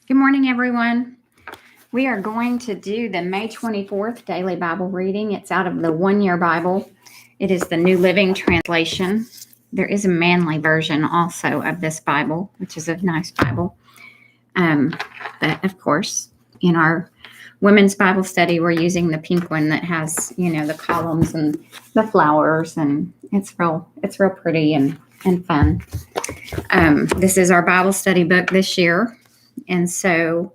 Good morning, everyone. We are going to do the May 24th daily Bible reading. It's out of the One-Year Bible. It is the New Living Translation. There is a Manly version also of this Bible, which is a nice Bible. But of course, in our women's Bible study, we're using the pink one that has, the columns and the flowers, and it's real pretty and fun. This is our Bible study book this year. And so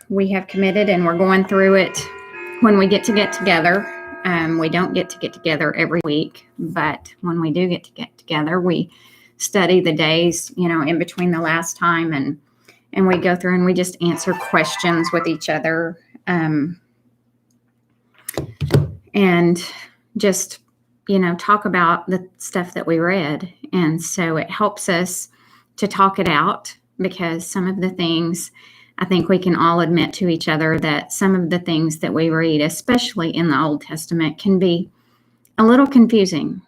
we have committed and we're going through it when we get together. We don't get together every week, but when we do get together, we study the days, in between the last time and we go through and we just answer questions with each other and just, talk about the stuff that we read. And so it helps us to talk it out, because some of the things, I think we can all admit to each other that some of the things that we read, especially in the Old Testament, can be a little confusing.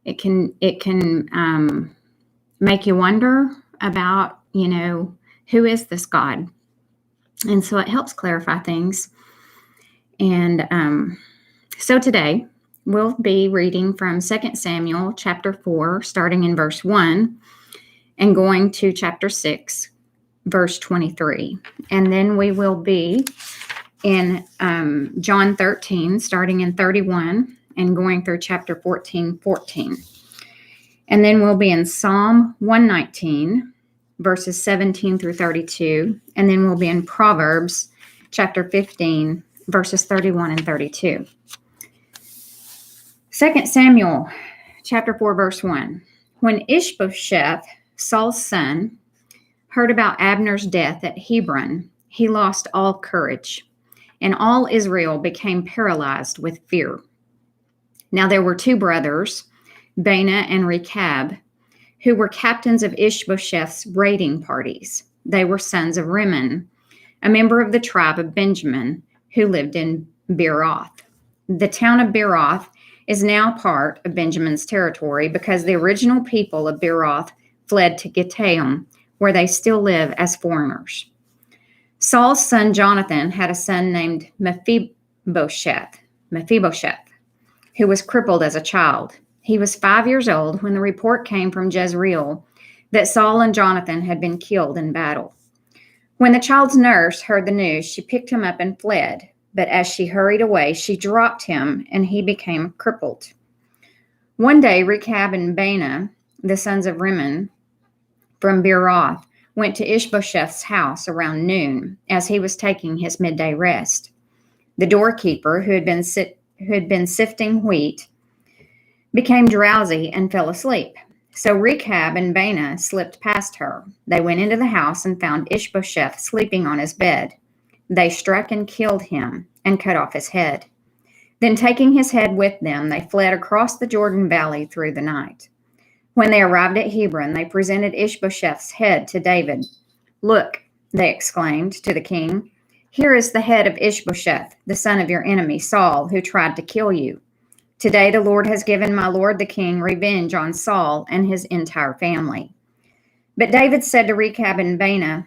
It can make you wonder about, who is this God? And so it helps clarify things. And so today we'll be reading from 2 Samuel chapter 4, starting in verse 1. And going to chapter 6, verse 23. And then we will be in John 13, starting in 31, and going through chapter 14. And then we'll be in Psalm 119, verses 17 through 32. And then we'll be in Proverbs chapter 15, verses 31 and 32. 2 Samuel chapter 4, verse 1. When Ishbosheth, Saul's son, heard about Abner's death at Hebron, he lost all courage, and all Israel became paralyzed with fear. Now there were two brothers, Baanah and Rechab, who were captains of Ishbosheth's raiding parties. They were sons of Rimmon, a member of the tribe of Benjamin, who lived in Beeroth. The town of Beeroth is now part of Benjamin's territory because the original people of Beeroth fled to Gittaim, where they still live as foreigners. Saul's son Jonathan had a son named Mephibosheth, who was crippled as a child. He was 5 years old when the report came from Jezreel that Saul and Jonathan had been killed in battle. When the child's nurse heard the news, she picked him up and fled. But as she hurried away, she dropped him and he became crippled. One day, Rechab and Baanah, the sons of Rimmon, from Beeroth, went to Ishbosheth's house around noon as he was taking his midday rest. The doorkeeper, who had been sifting wheat, became drowsy and fell asleep. So Rechab and Baanah slipped past her. They went into the house and found Ishbosheth sleeping on his bed. They struck and killed him and cut off his head. Then, taking his head with them, they fled across the Jordan Valley through the night. When they arrived at Hebron, they presented Ishbosheth's head to David. "Look," they exclaimed to the king, "here is the head of Ishbosheth, the son of your enemy Saul, who tried to kill you. Today the Lord has given my lord the king revenge on Saul and his entire family." But David said to Rechab and Baanah,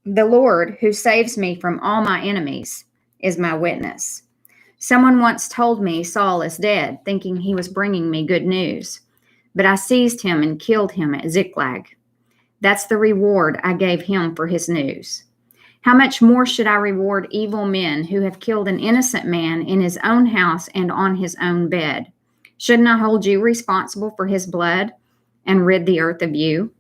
"The Lord, who saves me from all my enemies, is my witness. Someone once told me Saul is dead, thinking he was bringing me good news. But I seized him and killed him at Ziklag. That's the reward I gave him for his news. How much more should I reward evil men who have killed an innocent man in his own house and on his own bed? Shouldn't I hold you responsible for his blood and rid the earth of you?"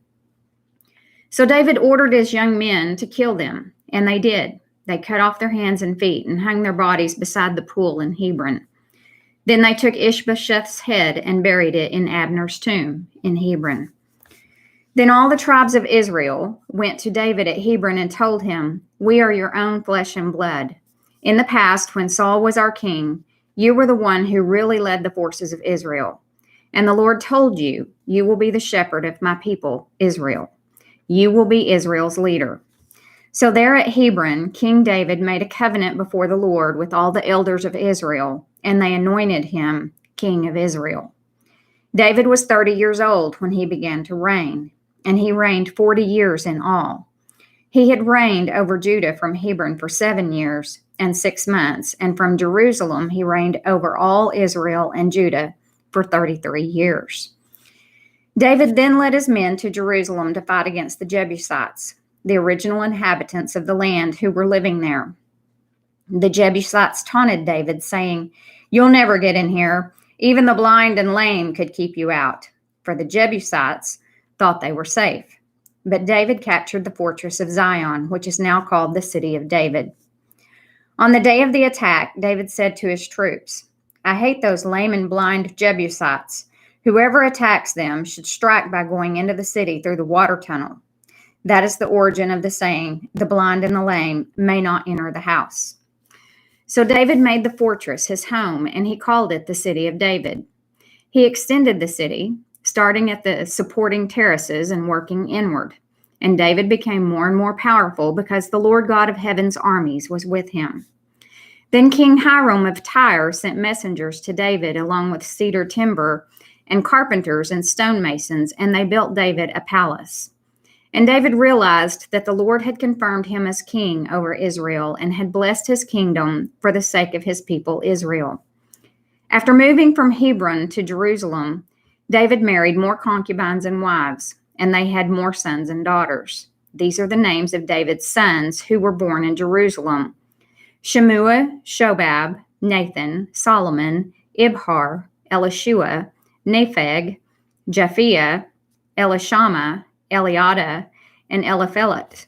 So David ordered his young men to kill them, and they did. They cut off their hands and feet and hung their bodies beside the pool in Hebron. Then they took Ishbosheth's head and buried it in Abner's tomb in Hebron. Then all the tribes of Israel went to David at Hebron and told him, "We are your own flesh and blood. In the past, when Saul was our king, you were the one who really led the forces of Israel. And the Lord told you, you will be the shepherd of my people, Israel. You will be Israel's leader." So there at Hebron, King David made a covenant before the Lord with all the elders of Israel, and they anointed him king of Israel. David was 30 years old when he began to reign. and he reigned 40 years in all. He had reigned over Judah from Hebron for 7 years and 6 months, and from Jerusalem he reigned over all Israel and Judah for 33 years. David then led his men to Jerusalem to fight against the Jebusites, the original inhabitants of the land who were living there. The Jebusites taunted David, saying, "You'll never get in here. Even the blind and lame could keep you out." For the Jebusites thought they were safe. But David captured the fortress of Zion, which is now called the City of David. On the day of the attack, David said to his troops, "I hate those lame and blind Jebusites. Whoever attacks them should strike by going into the city through the water tunnel." That is the origin of the saying, "The blind and the lame may not enter the house." So David made the fortress his home, and he called it the City of David. He extended the city, starting at the supporting terraces and working inward. And David became more and more powerful because the Lord God of heaven's armies was with him. Then King Hiram of Tyre sent messengers to David along with cedar timber and carpenters and stonemasons, and they built David a palace. And David realized that the Lord had confirmed him as king over Israel and had blessed his kingdom for the sake of his people Israel. After moving from Hebron to Jerusalem, David married more concubines and wives, and they had more sons and daughters. These are the names of David's sons who were born in Jerusalem: Shemua, Shobab, Nathan, Solomon, Ibhar, Elishua, Nepheg, Japhia, Elishama, Eliada, and Eliphelet.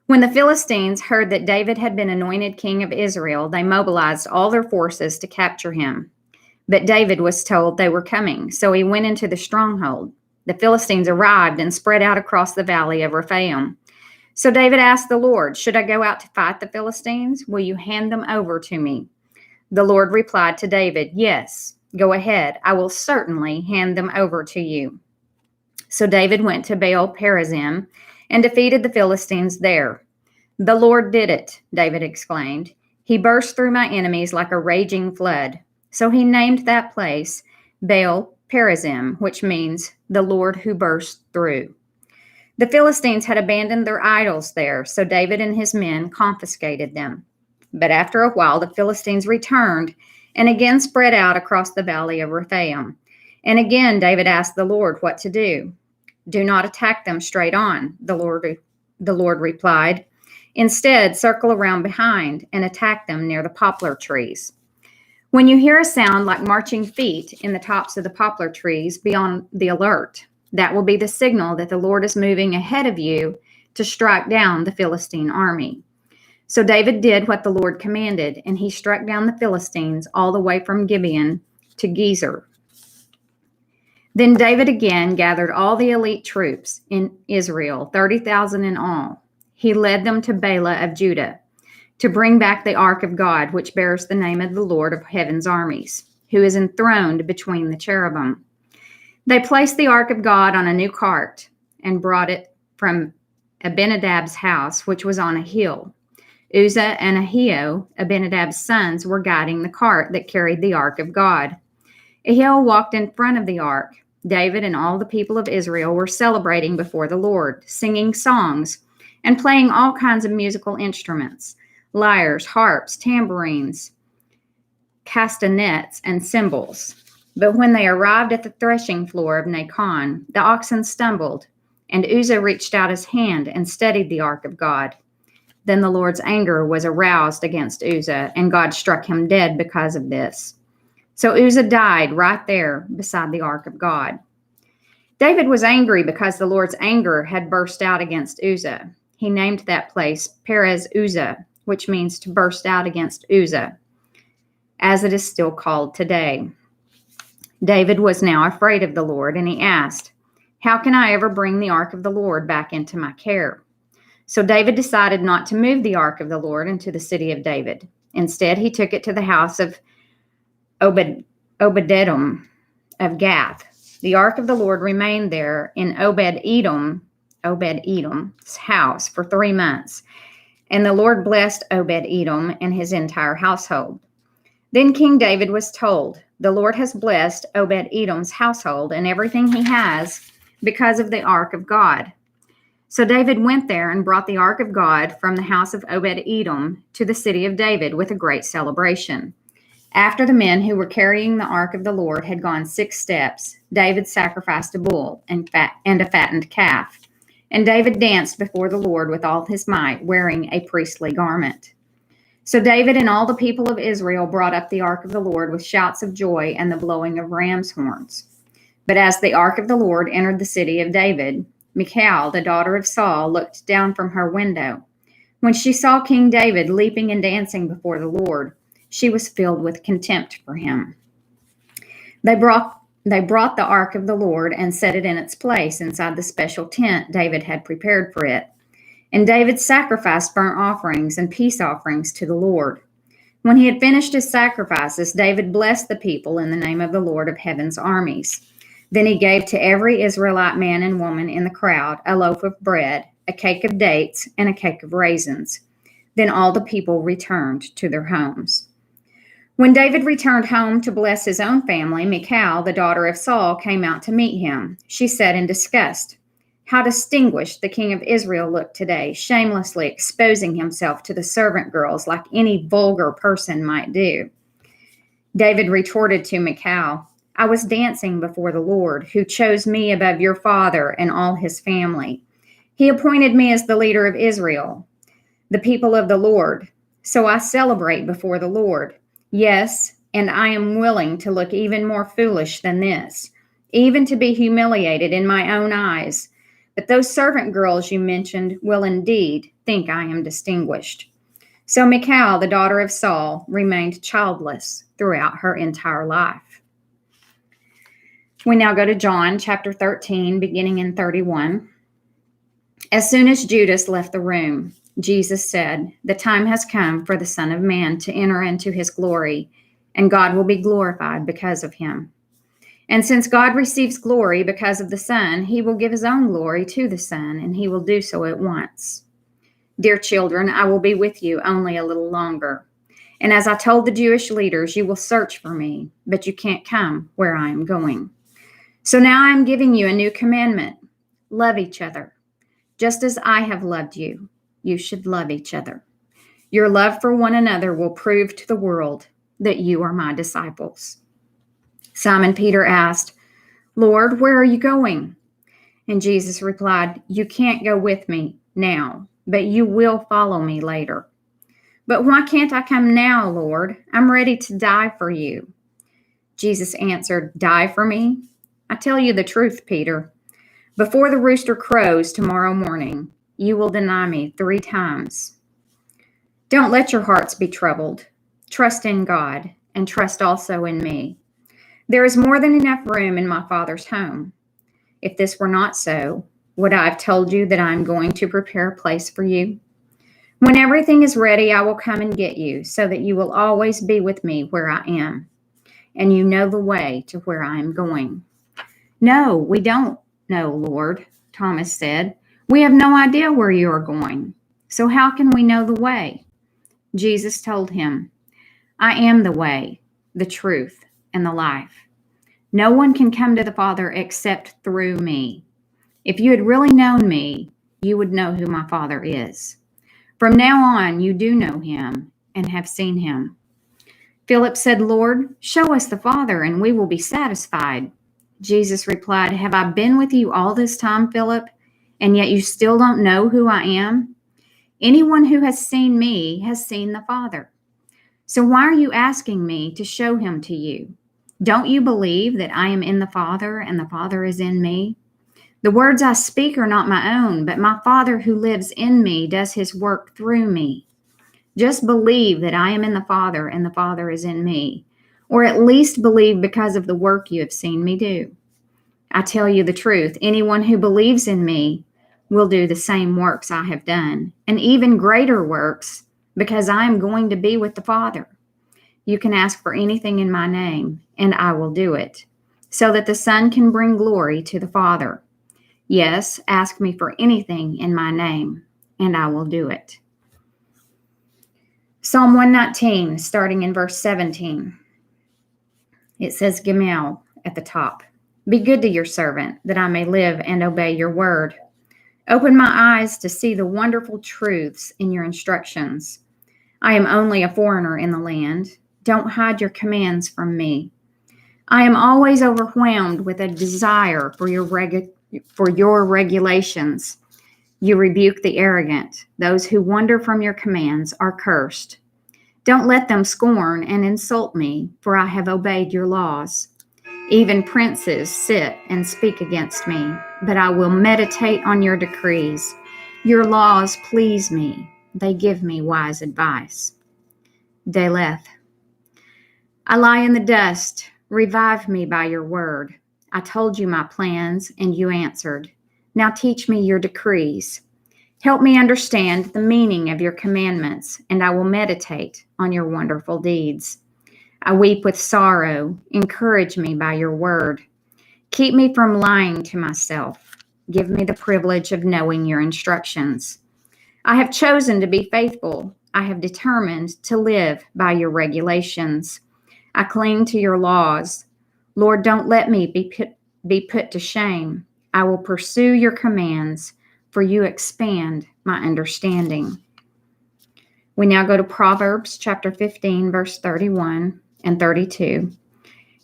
When the Philistines heard that David had been anointed king of Israel, they mobilized all their forces to capture him. But David was told they were coming, so he went into the stronghold. The Philistines arrived and spread out across the valley of Rephaim. So David asked the Lord, "Should I go out to fight the Philistines? Will you hand them over to me?" The Lord replied to David, "Yes, go ahead. I will certainly hand them over to you." So David went to Baal Perazim and defeated the Philistines there. "The Lord did it," David exclaimed. "He burst through my enemies like a raging flood." So he named that place Baal Perazim, which means the Lord who burst through. The Philistines had abandoned their idols there, so David and his men confiscated them. But after a while, the Philistines returned and again spread out across the valley of Rephaim. And again, David asked the Lord what to do. "Do not attack them straight on," the Lord replied. "Instead, circle around behind and attack them near the poplar trees. When you hear a sound like marching feet in the tops of the poplar trees, be on the alert. That will be the signal that the Lord is moving ahead of you to strike down the Philistine army." So David did what the Lord commanded, and he struck down the Philistines all the way from Gibeon to Gezer. Then David again gathered all the elite troops in Israel, 30,000 in all. He led them to Bela of Judah to bring back the ark of God, which bears the name of the Lord of heaven's armies, who is enthroned between the cherubim. They placed the ark of God on a new cart and brought it from Abinadab's house, which was on a hill. Uzzah and Ahio, Abinadab's sons, were guiding the cart that carried the ark of God. Ahio walked in front of the ark. David and all the people of Israel were celebrating before the Lord, singing songs and playing all kinds of musical instruments: lyres, harps, tambourines, castanets, and cymbals. But when they arrived at the threshing floor of Nacon, the oxen stumbled, and Uzzah reached out his hand and steadied the ark of God. Then the Lord's anger was aroused against Uzzah, and God struck him dead because of this. So Uzzah died right there beside the ark of God. David was angry because the Lord's anger had burst out against Uzzah. He named that place Perez Uzzah, which means to burst out against Uzzah, as it is still called today. David was now afraid of the Lord, and he asked, "How can I ever bring the ark of the Lord back into my care?" So David decided not to move the ark of the Lord into the city of David. Instead, he took it to the house of Obed-Edom of Gath. The ark of the Lord remained there in Obed-Edom's house for 3 months, and the Lord blessed Obed-Edom and his entire household. Then King David was told, "The Lord has blessed Obed-Edom's household and everything he has because of the ark of God. So David went there and brought the ark of God from the house of Obed-Edom to the city of David with a great celebration. After the men who were carrying the ark of the Lord had gone 6 steps, David sacrificed a bull and a fattened calf. And David danced before the Lord with all his might, wearing a priestly garment. So David and all the people of Israel brought up the ark of the Lord with shouts of joy and the blowing of ram's horns. But as the ark of the Lord entered the city of David, Michal, the daughter of Saul, looked down from her window. When she saw King David leaping and dancing before the Lord, she was filled with contempt for him. They brought the ark of the Lord and set it in its place inside the special tent David had prepared for it. And David sacrificed burnt offerings and peace offerings to the Lord. When he had finished his sacrifices, David blessed the people in the name of the Lord of heaven's armies. Then he gave to every Israelite man and woman in the crowd a loaf of bread, a cake of dates, and a cake of raisins. Then all the people returned to their homes. When David returned home to bless his own family, Michal, the daughter of Saul, came out to meet him. She said in disgust, "How distinguished the king of Israel looked today, shamelessly exposing himself to the servant girls like any vulgar person might do." David retorted to Michal, "I was dancing before the Lord, who chose me above your father and all his family. He appointed me as the leader of Israel, the people of the Lord. So I celebrate before the Lord. Yes, and I am willing to look even more foolish than this, even to be humiliated in my own eyes. But those servant girls you mentioned will indeed think I am distinguished." So Michal, the daughter of Saul, remained childless throughout her entire life. We now go to John chapter 13, beginning in 31. As soon as Judas left the room, Jesus said, "The time has come for the Son of Man to enter into his glory, and God will be glorified because of him. And since God receives glory because of the Son, he will give his own glory to the Son, and he will do so at once. Dear children, I will be with you only a little longer. And as I told the Jewish leaders, you will search for me, but you can't come where I am going. So now I am giving you a new commandment. Love each other. Just as I have loved you, you should love each other. Your love for one another will prove to the world that you are my disciples." Simon Peter asked, "Lord, where are you going?" And Jesus replied, "You can't go with me now, but you will follow me later." "But why can't I come now, Lord? I'm ready to die for you." Jesus answered, "Die for me? I tell you the truth, Peter. Before the rooster crows tomorrow morning, you will deny me 3 times. Don't let your hearts be troubled. Trust in God, and trust also in me. There is more than enough room in my Father's home. If this were not so, would I have told you that I am going to prepare a place for you? When everything is ready, I will come and get you, so that you will always be with me where I am, and you know the way to where I am going." "No, we don't know, Lord," Thomas said. "We have no idea where you are going. So how can we know the way?" Jesus told him, "I am the way, the truth, and the life. No one can come to the Father except through me. If you had really known me, you would know who my Father is. From now on, you do know him and have seen him." Philip said, "Lord, show us the Father, and we will be satisfied." Jesus replied, "Have I been with you all this time, Philip, and yet you still don't know who I am? Anyone who has seen me has seen the Father. So why are you asking me to show him to you? Don't you believe that I am in the Father and the Father is in me? The words I speak are not my own, but my Father who lives in me does his work through me. Just believe that I am in the Father and the Father is in me, or at least believe because of the work you have seen me do. I tell you the truth, anyone who believes in me will do the same works I have done, and even greater works, because I am going to be with the Father. You can ask for anything in my name, and I will do it, so that the Son can bring glory to the Father. Yes, ask me for anything in my name, and I will do it." Psalm 119, starting in verse 17. It says Gimel at the top. Be good to your servant, that I may live and obey your word. Open my eyes to see the wonderful truths in your instructions. I am only a foreigner in the land. Don't hide your commands from me. I am always overwhelmed with a desire for your regulations. You rebuke the arrogant. Those who wander from your commands are cursed. Don't let them scorn and insult me, for I have obeyed your laws. Even princes sit and speak against me, but I will meditate on your decrees. Your laws please me. They give me wise advice. Daleth. I lie in the dust. Revive me by your word. I told you my plans, and you answered. Now teach me your decrees. Help me understand the meaning of your commandments, and I will meditate on your wonderful deeds. I weep with sorrow. Encourage me by your word. Keep me from lying to myself. Give me the privilege of knowing your instructions. I have chosen to be faithful. I have determined to live by your regulations. I cling to your laws. Lord, don't let me be put to shame. I will pursue your commands, for you expand my understanding. We now go to Proverbs chapter 15, verse 31 and 32.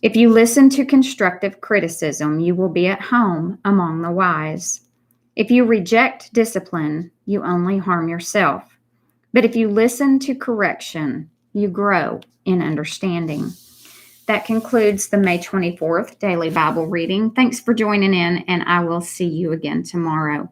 If you listen to constructive criticism, you will be at home among the wise. If you reject discipline, you only harm yourself. But if you listen to correction, you grow in understanding. That concludes the May 24th Daily Bible Reading. Thanks for joining in, and I will see you again tomorrow.